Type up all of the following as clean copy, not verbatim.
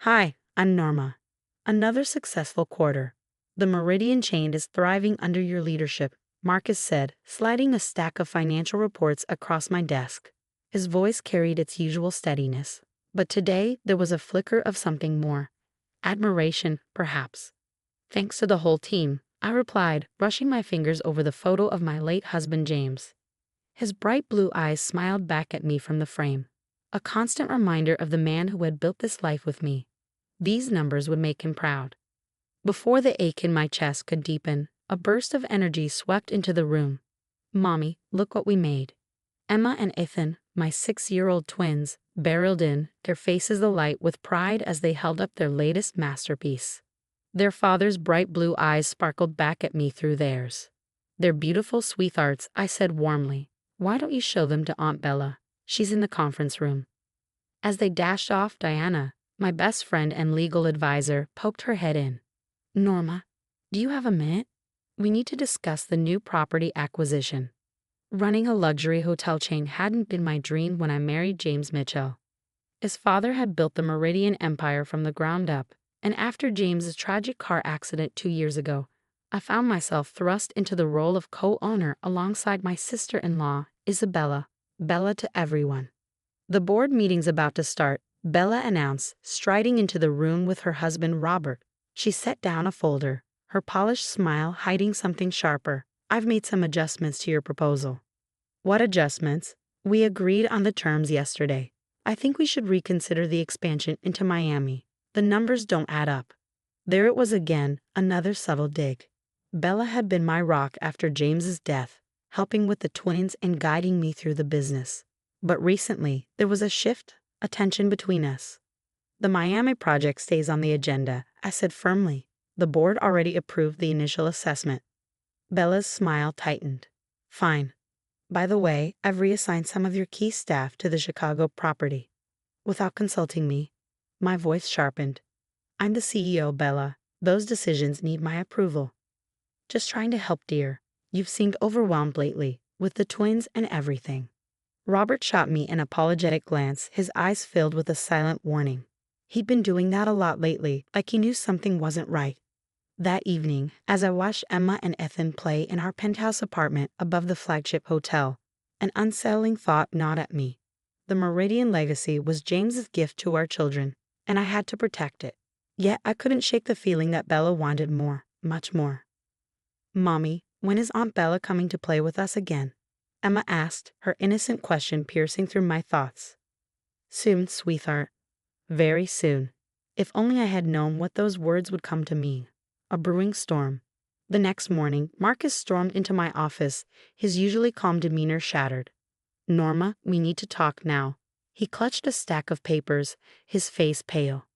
Hi, I'm Norma. Another successful quarter. The Meridian chain is thriving under your leadership, Marcus said, sliding a stack of financial reports across my desk. His voice carried its usual steadiness, but today there was a flicker of something more. Admiration, perhaps. Thanks to the whole team, I replied, brushing my fingers over the photo of my late husband James. His bright blue eyes smiled back at me from the frame, a constant reminder of the man who had built this life with me. These numbers would make him proud. Before the ache in my chest could deepen, a burst of energy swept into the room. "Mommy, look what we made." Emma and Ethan, my 6-year-old twins, barreled in, their faces alight with pride as they held up their latest masterpiece. Their father's bright blue eyes sparkled back at me through theirs. "They're beautiful sweethearts," I said warmly. "Why don't you show them to Aunt Bella? She's in the conference room." As they dashed off, Diana, my best friend and legal advisor, poked her head in. "Norma, do you have a minute? We need to discuss the new property acquisition." Running a luxury hotel chain hadn't been my dream when I married James Mitchell. His father had built the Meridian empire from the ground up, and after James's tragic car accident 2 years ago, I found myself thrust into the role of co-owner alongside my sister-in-law, Isabella, Bella to everyone. "The board meeting's about to start," Bella announced, striding into the room with her husband Robert. She set down a folder, her polished smile hiding something sharper. "I've made some adjustments to your proposal." "What adjustments?" "We agreed on the terms yesterday. I think we should reconsider the expansion into Miami. The numbers don't add up." There it was again, another subtle dig. Bella had been my rock after James's death, helping with the twins and guiding me through the business. But recently, there was a shift, a tension between us. "The Miami project stays on the agenda," I said firmly. "The board already approved the initial assessment." Bella's smile tightened. "Fine. By the way, I've reassigned some of your key staff to the Chicago property." Without consulting me, my voice sharpened. "I'm the CEO, Bella. Those decisions need my approval." "Just trying to help, dear. You've seemed overwhelmed lately, with the twins and everything." Robert shot me an apologetic glance, his eyes filled with a silent warning. He'd been doing that a lot lately, like he knew something wasn't right. That evening, as I watched Emma and Ethan play in our penthouse apartment above the flagship hotel, an unsettling thought gnawed at me. The Meridian legacy was James's gift to our children, and I had to protect it. Yet I couldn't shake the feeling that Bella wanted more, much more. "Mommy, when is Aunt Bella coming to play with us again?" Emma asked, her innocent question piercing through my thoughts. "Soon, sweetheart. Very soon." If only I had known what those words would come to mean. A brewing storm. The next morning, Marcus stormed into my office, his usually calm demeanor shattered. "Norma, we need to talk now." He clutched a stack of papers, his face pale.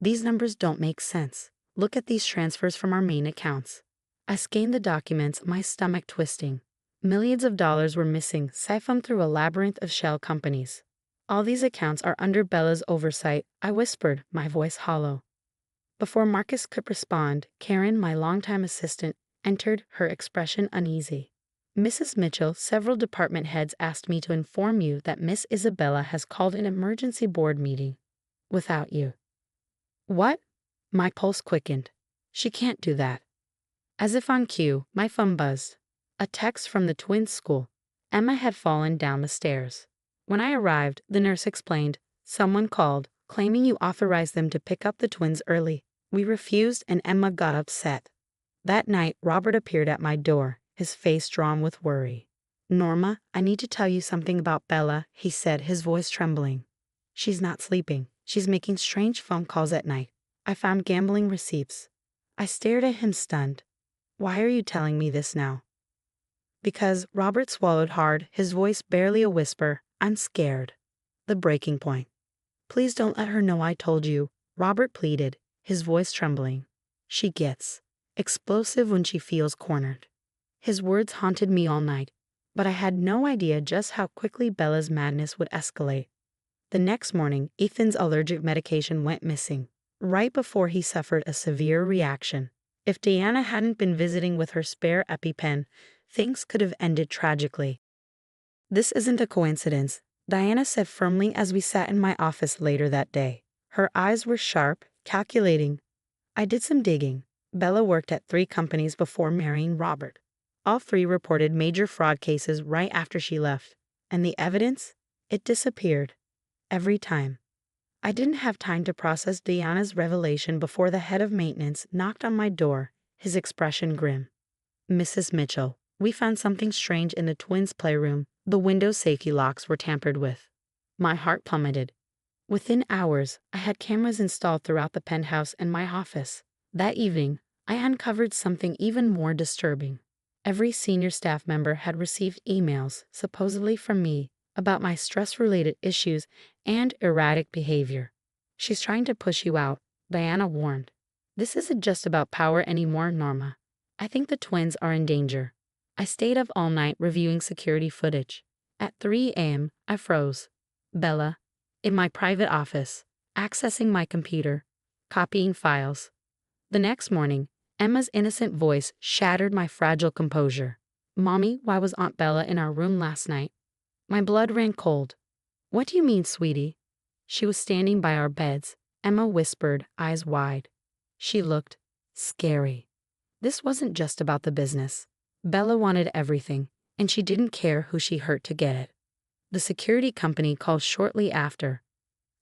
"These numbers don't make sense. Look at these transfers from our main accounts." I scanned the documents, my stomach twisting. Millions of dollars were missing, siphoned through a labyrinth of shell companies. "All these accounts are under Bella's oversight," I whispered, my voice hollow. Before Marcus could respond, Karen, my longtime assistant, entered, her expression uneasy. "Mrs. Mitchell, several department heads asked me to inform you that Miss Isabella has called an emergency board meeting. Without you." "What?" My pulse quickened. "She can't do that." As if on cue, my phone buzzed. A text from the twins' school. Emma had fallen down the stairs. When I arrived, the nurse explained, "Someone called, claiming you authorized them to pick up the twins early. We refused and Emma got upset." That night, Robert appeared at my door, his face drawn with worry. "Norma, I need to tell you something about Bella," he said, his voice trembling. "She's not sleeping. She's making strange phone calls at night. I found gambling receipts." I stared at him stunned. "Why are you telling me this now?" "Because," Robert swallowed hard, his voice barely a whisper, "I'm scared." The breaking point. "Please don't let her know I told you," Robert pleaded, his voice trembling. "She gets explosive when she feels cornered." His words haunted me all night, but I had no idea just how quickly Bella's madness would escalate. The next morning, Ethan's allergic medication went missing, right before he suffered a severe reaction. If Diana hadn't been visiting with her spare EpiPen, things could have ended tragically. "This isn't a coincidence," Diana said firmly as we sat in my office later that day. Her eyes were sharp, calculating. I did some digging. Bella worked at 3 companies before marrying Robert. All 3 reported major fraud cases right after she left. And the evidence? It disappeared. Every time. I didn't have time to process Diana's revelation before the head of maintenance knocked on my door, his expression grim. Mrs. Mitchell, we found something strange in the twins' playroom. The window safety locks were tampered with. My heart plummeted. Within hours, I had cameras installed throughout the penthouse and my office. That evening, I uncovered something even more disturbing. Every senior staff member had received emails, supposedly from me, about my stress-related issues and erratic behavior. She's trying to push you out, Diana warned. This isn't just about power anymore, Norma. I think the twins are in danger. I stayed up all night reviewing security footage. At 3 a.m., I froze. Bella, in my private office, accessing my computer, copying files. The next morning, Emma's innocent voice shattered my fragile composure. Mommy, why was Aunt Bella in our room last night? My blood ran cold. What do you mean, sweetie? She was standing by our beds, Emma whispered, eyes wide. She looked scary. This wasn't just about the business. Bella wanted everything, and she didn't care who she hurt to get it. The security company called shortly after.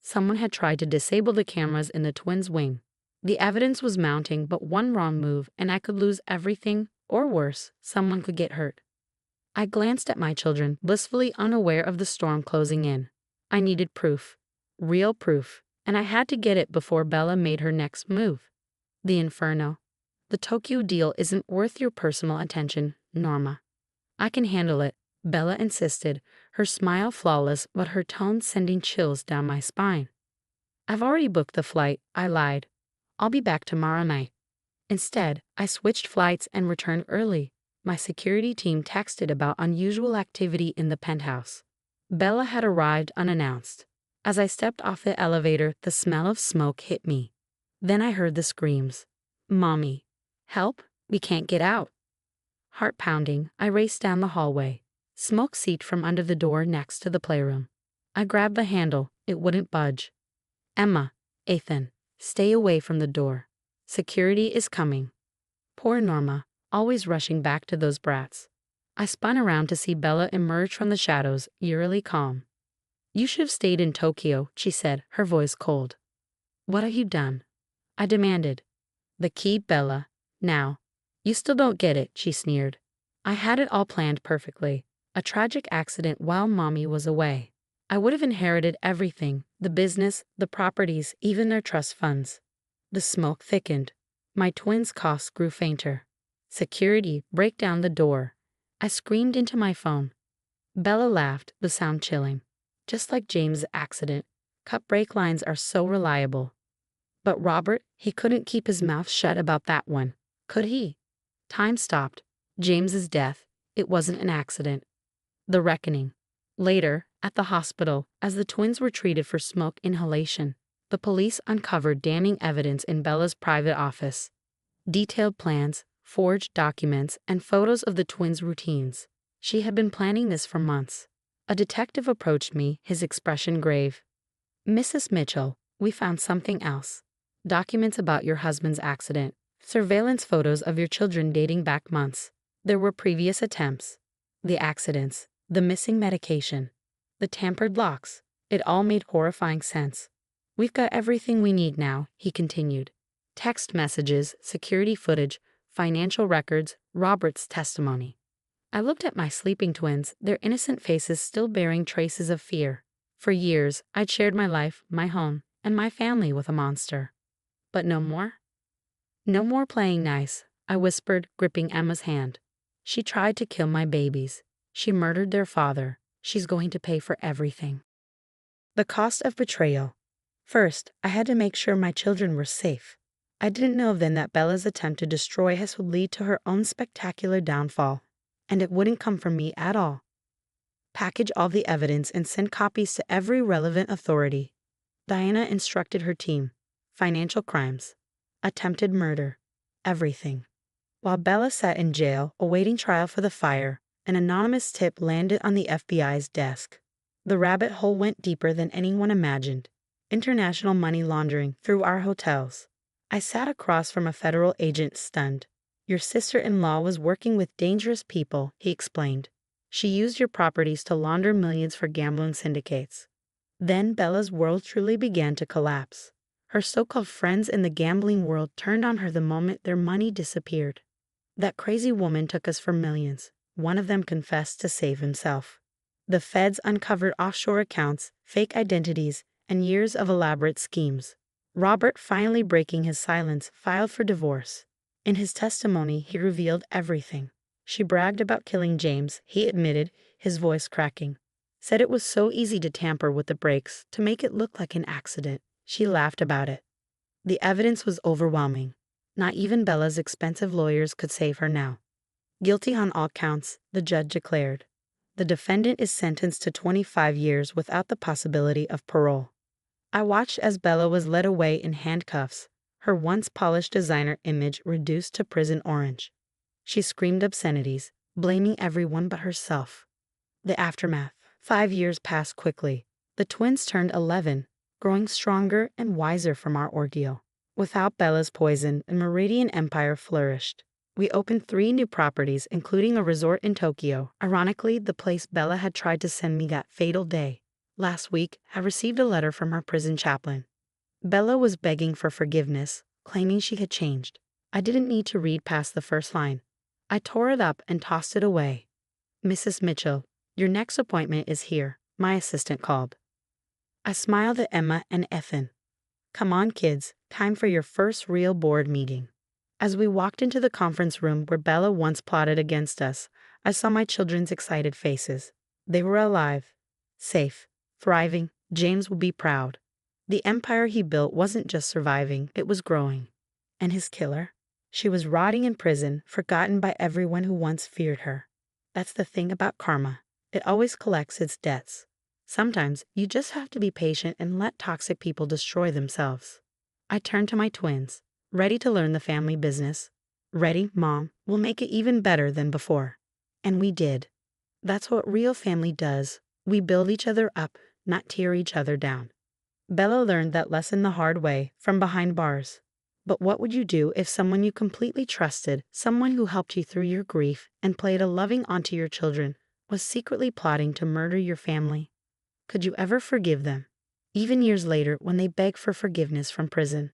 Someone had tried to disable the cameras in the twins' wing. The evidence was mounting, but one wrong move and I could lose everything, or worse, someone could get hurt. I glanced at my children, blissfully unaware of the storm closing in. I needed proof. Real proof, and I had to get it before Bella made her next move. The inferno. The Tokyo deal isn't worth your personal attention, Norma. I can handle it, Bella insisted, her smile flawless but her tone sending chills down my spine. I've already booked the flight, I lied. I'll be back tomorrow night. Instead, I switched flights and returned early. My security team texted about unusual activity in the penthouse. Bella had arrived unannounced. As I stepped off the elevator, the smell of smoke hit me. Then I heard the screams. Mommy. Help, we can't get out. Heart pounding, I raced down the hallway. Smoke seeped from under the door next to the playroom. I grabbed the handle, it wouldn't budge. Emma, Ethan, stay away from the door. Security is coming. Poor Norma, always rushing back to those brats. I spun around to see Bella emerge from the shadows, eerily calm. You should have stayed in Tokyo, she said, her voice cold. What have you done? I demanded. The key, Bella. Now. You still don't get it, she sneered. I had it all planned perfectly. A tragic accident while Mommy was away. I would have inherited everything, the business, the properties, even their trust funds. The smoke thickened. My twins' coughs grew fainter. Security, break down the door. I screamed into my phone. Bella laughed, the sound chilling. Just like James' accident, cut brake lines are so reliable. But Robert, he couldn't keep his mouth shut about that one, could he? Time stopped. James's death, it wasn't an accident. The reckoning. Later, at the hospital, as the twins were treated for smoke inhalation, the police uncovered damning evidence in Bella's private office. Detailed plans, forged documents, and photos of the twins' routines. She had been planning this for months. A detective approached me, his expression grave. Mrs. Mitchell, we found something else. Documents about your husband's accident. Surveillance photos of your children dating back months. There were previous attempts. The accidents. The missing medication. The tampered locks. It all made horrifying sense. We've got everything we need now, he continued. Text messages, security footage, financial records, Robert's testimony. I looked at my sleeping twins, their innocent faces still bearing traces of fear. For years, I'd shared my life, my home, and my family with a monster. But no more? No more playing nice, I whispered, gripping Emma's hand. She tried to kill my babies. She murdered their father. She's going to pay for everything. The cost of betrayal. First, I had to make sure my children were safe. I didn't know then that Bella's attempt to destroy us would lead to her own spectacular downfall, and it wouldn't come from me at all. Package all the evidence and send copies to every relevant authority. Diana instructed her team. Financial crimes. Attempted murder. Everything. While Bella sat in jail, awaiting trial for the fire, an anonymous tip landed on the FBI's desk. The rabbit hole went deeper than anyone imagined. international money laundering through our hotels. I sat across from a federal agent, stunned. Your sister-in-law was working with dangerous people, he explained. She used your properties to launder millions for gambling syndicates. Then Bella's world truly began to collapse. Her so-called friends in the gambling world turned on her the moment their money disappeared. That crazy woman took us for millions. One of them confessed to save himself. The feds uncovered offshore accounts, fake identities, and years of elaborate schemes. Robert, finally breaking his silence, filed for divorce. In his testimony, he revealed everything. She bragged about killing James, he admitted, his voice cracking. Said it was so easy to tamper with the brakes, to make it look like an accident. She laughed about it. The evidence was overwhelming. Not even Bella's expensive lawyers could save her now. Guilty on all counts, the judge declared. The defendant is sentenced to 25 years without the possibility of parole. I watched as Bella was led away in handcuffs, her once polished designer image reduced to prison orange. She screamed obscenities, blaming everyone but herself. The aftermath. 5 years passed quickly. The twins turned 11, growing stronger and wiser from our ordeal. Without Bella's poison, the Meridian Empire flourished. We opened 3 new properties, including a resort in Tokyo, ironically the place Bella had tried to send me that fatal day. Last week, I received a letter from our prison chaplain. Bella was begging for forgiveness, claiming she had changed. I didn't need to read past the first line. I tore it up and tossed it away. Mrs. Mitchell, your next appointment is here, my assistant called. I smiled at Emma and Ethan. Come on, kids, time for your first real board meeting. As we walked into the conference room where Bella once plotted against us, I saw my children's excited faces. They were alive, safe, thriving. James would be proud. The empire he built wasn't just surviving, it was growing. And his killer? She was rotting in prison, forgotten by everyone who once feared her. That's the thing about karma. It always collects its debts. Sometimes you just have to be patient and let toxic people destroy themselves. I turned to my twins, ready to learn the family business. Ready, Mom, we'll make it even better than before. And we did. That's what real family does. We build each other up, not tear each other down. Bella learned that lesson the hard way, from behind bars. But what would you do if someone you completely trusted, someone who helped you through your grief and played a loving onto your children, was secretly plotting to murder your family? Could you ever forgive them? Even years later, when they beg for forgiveness from prison.